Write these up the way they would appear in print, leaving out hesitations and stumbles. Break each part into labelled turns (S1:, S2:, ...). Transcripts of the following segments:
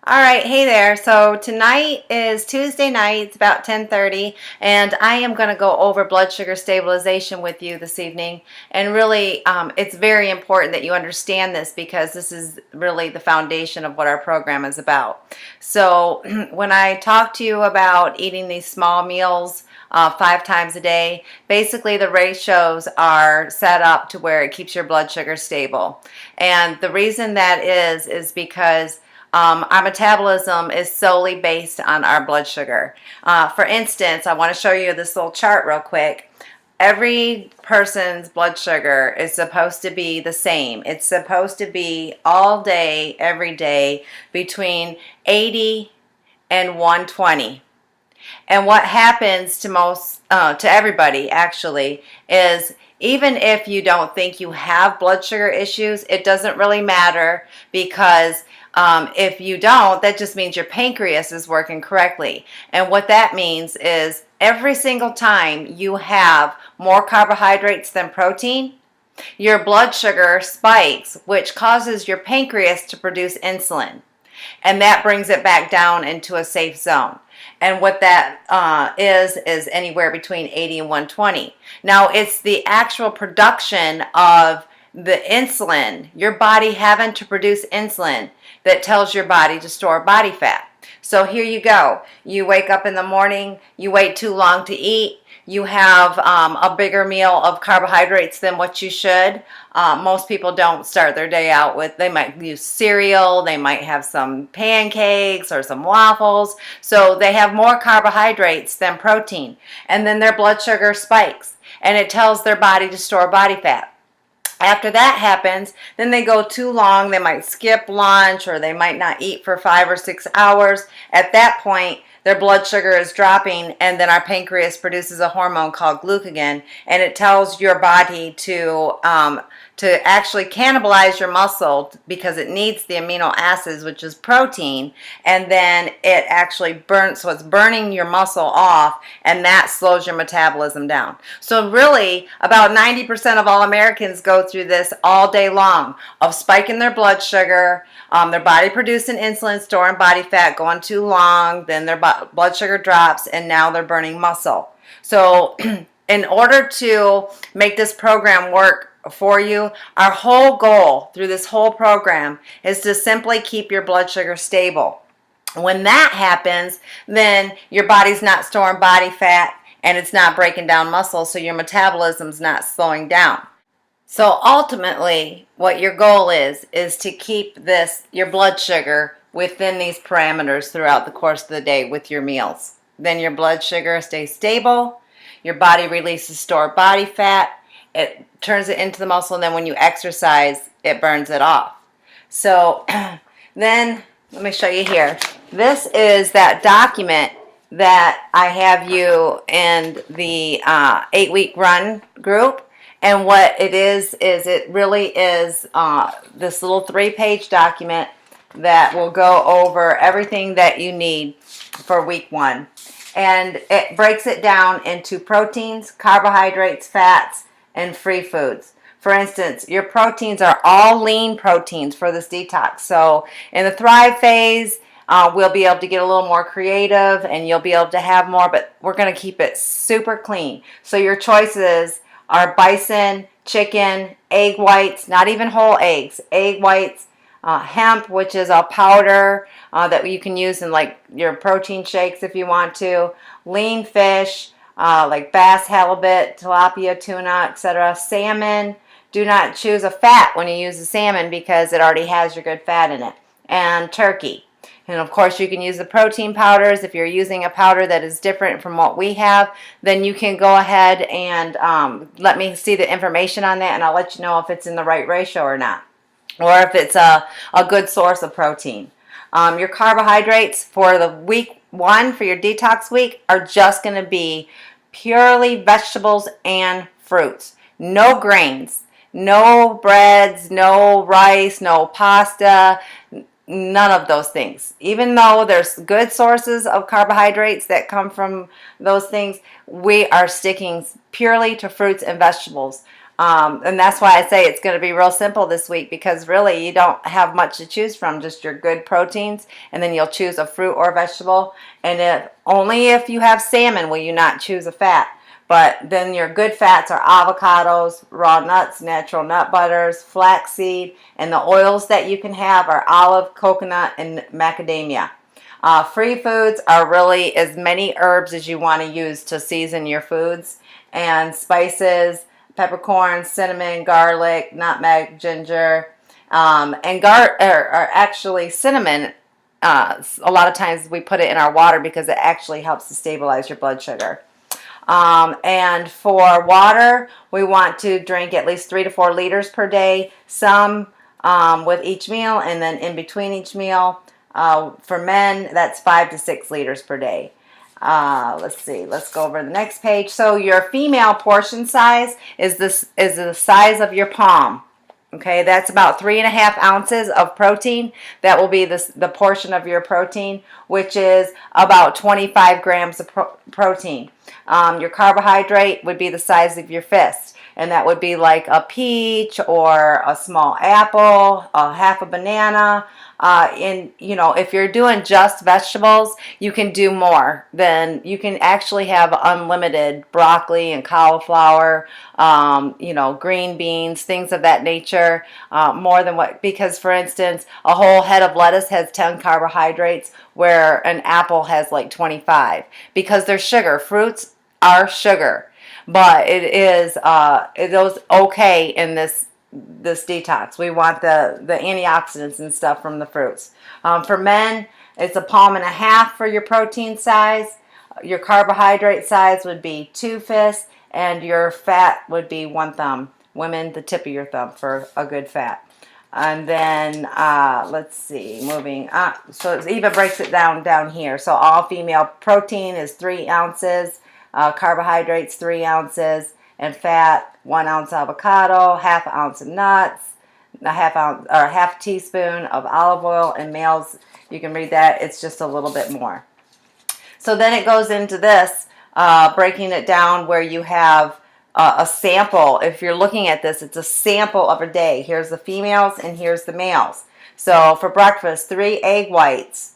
S1: All right, hey there. So tonight is Tuesday night. It's about 10:30, and I am going to go over blood sugar stabilization with you this evening. And really, it's very important that you understand this because this is really the foundation of what our program is about. So when I talk to you about eating these small meals 5 times a day, basically the ratios are set up to where it keeps your blood sugar stable. And the reason that is because our metabolism is solely based on our blood sugar. For instance, I want to show you this little chart real quick. Every person's blood sugar is supposed to be the same. It's supposed to be all day, every day, between 80 and 120. And what happens to everybody actually, is even if you don't think you have blood sugar issues, it doesn't really matter because if you don't, that just means your pancreas is working correctly. And what that means is every single time you have more carbohydrates than protein, your blood sugar spikes, which causes your pancreas to produce insulin. And that brings it back down into a safe zone. And what that is anywhere between 80 and 120. Now, it's the actual production of the insulin, your body having to produce insulin, that tells your body to store body fat. So here you go. You wake up in the morning, you wait too long to eat, you have a bigger meal of carbohydrates than what you should. Most people don't start their day out with, they might use cereal, they might have some pancakes or some waffles. So they have more carbohydrates than protein. And then their blood sugar spikes and it tells their body to store body fat. After that happens, then they go too long, they might skip lunch or they might not eat for 5 or 6 hours. At that point, their blood sugar is dropping, and then our pancreas produces a hormone called glucagon, and it tells your body to actually cannibalize your muscle because it needs the amino acids, which is protein, and then it actually burns, so it's burning your muscle off, and that slows your metabolism down. So really, about 90% of all Americans go through this all day long of spiking their blood sugar, their body producing insulin, storing body fat, going too long, then their blood sugar drops, and now they're burning muscle. So in order to make this program work for you, our whole goal through this whole program is to simply keep your blood sugar stable. When that happens, then your body's not storing body fat and it's not breaking down muscle, so your metabolism's not slowing down. So ultimately, what your goal is to keep your blood sugar within these parameters throughout the course of the day with your meals. Then your blood sugar stays stable, your body releases stored body fat, it turns it into the muscle, and then when you exercise, it burns it off. So then, let me show you here. This is that document that I have you in the 8-week run group. And what it is it really is this little 3-page document that will go over everything that you need for week 1. And it breaks it down into proteins, carbohydrates, fats, and free foods. For instance, your proteins are all lean proteins for this detox. So in the Thrive phase, we'll be able to get a little more creative and you'll be able to have more, but we're going to keep it super clean. So your choices are bison, chicken, egg whites, not even whole eggs, egg whites, hemp, which is a powder that you can use in like your protein shakes if you want to, lean fish like bass, halibut, tilapia, tuna, etc., salmon. Do not choose a fat when you use the salmon because it already has your good fat in it, and turkey. And of course, you can use the protein powders. If you're using a powder that is different from what we have, then you can go ahead and let me see the information on that, and I'll let you know if it's in the right ratio or not, or if it's a good source of protein. Your carbohydrates for the week 1, for your detox week, are just going to be purely vegetables and fruits. No grains, no breads, no rice, no pasta, none of those things. Even though there's good sources of carbohydrates that come from those things, we are sticking purely to fruits and vegetables. And that's why I say it's going to be real simple this week, because really you don't have much to choose from, just your good proteins, and then you'll choose a fruit or vegetable. And only if you have salmon will you not choose a fat. But then your good fats are avocados, raw nuts, natural nut butters, flaxseed, and the oils that you can have are olive, coconut, and macadamia. Free foods are really as many herbs as you want to use to season your foods, and spices, peppercorn, cinnamon, garlic, nutmeg, ginger, and actually cinnamon. A lot of times we put it in our water because it actually helps to stabilize your blood sugar. And for water, we want to drink at least 3 to 4 liters per day, some with each meal, and then in between each meal. For men, that's 5 to 6 liters per day. Let's see. Let's go over to the next page. So your female portion size is the size of your palm. Okay, that's about 3.5 ounces of protein. That will be the portion of your protein, which is about 25 grams of protein. Your carbohydrate would be the size of your fist, and that would be like a peach or a small apple, half a banana. If you're doing just vegetables, you can do more. Then you can actually have unlimited broccoli and cauliflower, green beans, things of that nature, more than because for instance, a whole head of lettuce has 10 carbohydrates, where an apple has like 25, because they're sugar. Fruits are sugar, but it is okay in this detox. We want the antioxidants and stuff from the fruits. For men, it's a palm and a half for your protein size. Your carbohydrate size would be 2 fists, and your fat would be 1 thumb. Women, the tip of your thumb for a good fat. And then let's see, moving up. So Eva breaks it down here. So all female protein is 3 ounces, carbohydrates 3 ounces, and fat 1 ounce avocado, half ounce of nuts, half teaspoon of olive oil. And males, you can read that, it's just a little bit more. So then it goes into this, breaking it down where you have a sample. If you're looking at this, it's a sample of a day. Here's the females and here's the males. So for breakfast, 3 egg whites,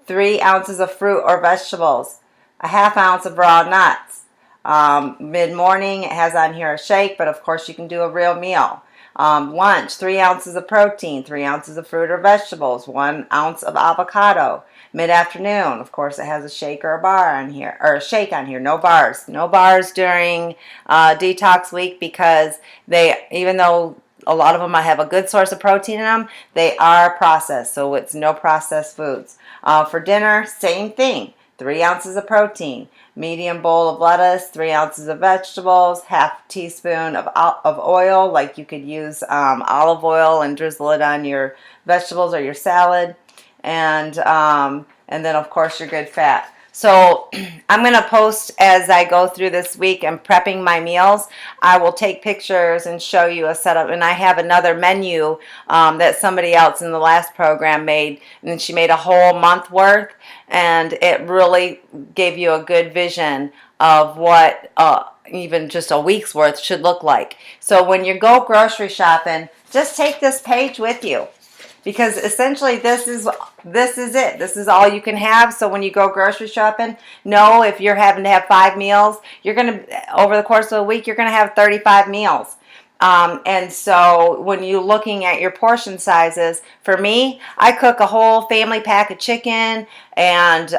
S1: 3 ounces of fruit or vegetables, a half ounce of raw nuts. Mid-morning, it has on here a shake, but of course you can do a real meal. Lunch, 3 ounces of protein, 3 ounces of fruit or vegetables, 1 ounce of avocado. Mid-afternoon, of course, it has a shake or a bar on here, or a shake on here. No bars. No bars during detox week, because even though a lot of them might have a good source of protein in them, they are processed, so it's no processed foods. For dinner, same thing. 3 ounces of protein, medium bowl of lettuce, 3 ounces of vegetables, half teaspoon of oil, like you could use olive oil and drizzle it on your vegetables or your salad, and then of course your good fat. So I'm going to post as I go through this week and prepping my meals. I will take pictures and show you a setup. And I have another menu that somebody else in the last program made. And she made a whole month worth. And it really gave you a good vision of what even just a week's worth should look like. So when you go grocery shopping, just take this page with you. Because essentially this is it. This is all you can have. So when you go grocery shopping, know if you're having to have 5 meals, you're going to, over the course of a week, you're going to have 35 meals. And so when you're looking at your portion sizes, for me, I cook a whole family pack of chicken, and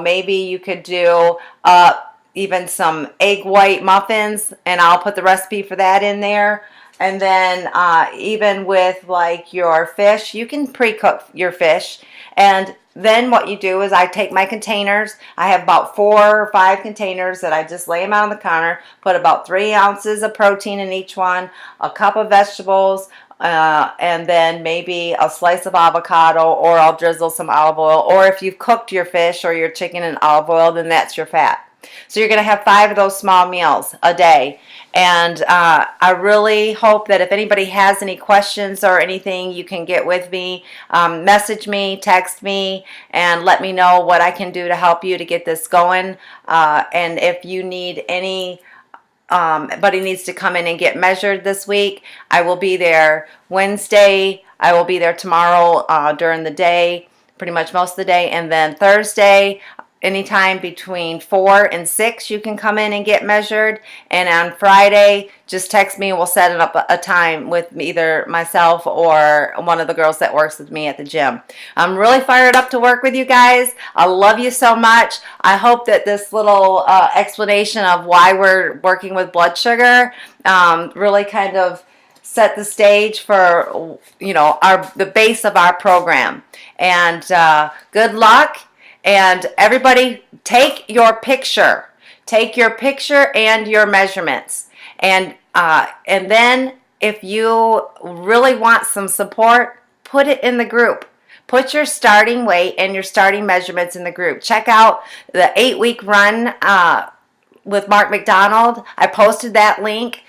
S1: maybe you could do even some egg white muffins, and I'll put the recipe for that in there. And then even with like your fish, you can pre-cook your fish. And then what you do is I take my containers. I have about 4 or 5 containers that I just lay them out on the counter, put about 3 ounces of protein in each one, a cup of vegetables, and then maybe a slice of avocado, or I'll drizzle some olive oil. Or if you've cooked your fish or your chicken in olive oil, then that's your fat. So you're going to have 5 of those small meals a day. And I really hope that if anybody has any questions or anything, you can get with me, message me, text me, and let me know what I can do to help you to get this going. And if you need any but he needs to come in and get measured this week. I will be there Wednesday. I will be there tomorrow during the day, pretty much most of the day. And then Thursday, anytime between 4 and 6, you can come in and get measured. And on Friday, just text me and we'll set it up a time with either myself or one of the girls that works with me at the gym. I'm really fired up to work with you guys. I love you so much. I hope that this little explanation of why we're working with blood sugar really kind of set the stage for, you know, the base of our program. And good luck. And everybody, take your picture. Take your picture and your measurements. And then if you really want some support, put it in the group. Put your starting weight and your starting measurements in the group. Check out the 8-week run with Mark McDonald. I posted that link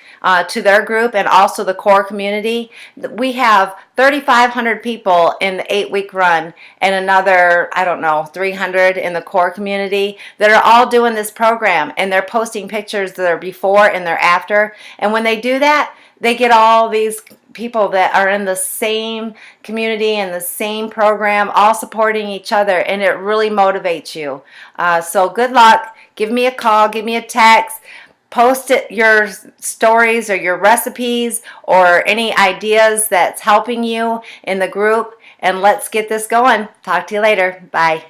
S1: to their group and also the core community. We have 3,500 people in the 8-week run and another, I don't know, 300 in the core community that are all doing this program, and they're posting pictures that are before and they're after. And when they do that, they get all these people that are in the same community and the same program, all supporting each other, and it really motivates you. So good luck. Give me a call, give me a text. Post it, your stories or your recipes or any ideas that's helping you in the group, and let's get this going. Talk to you later. Bye.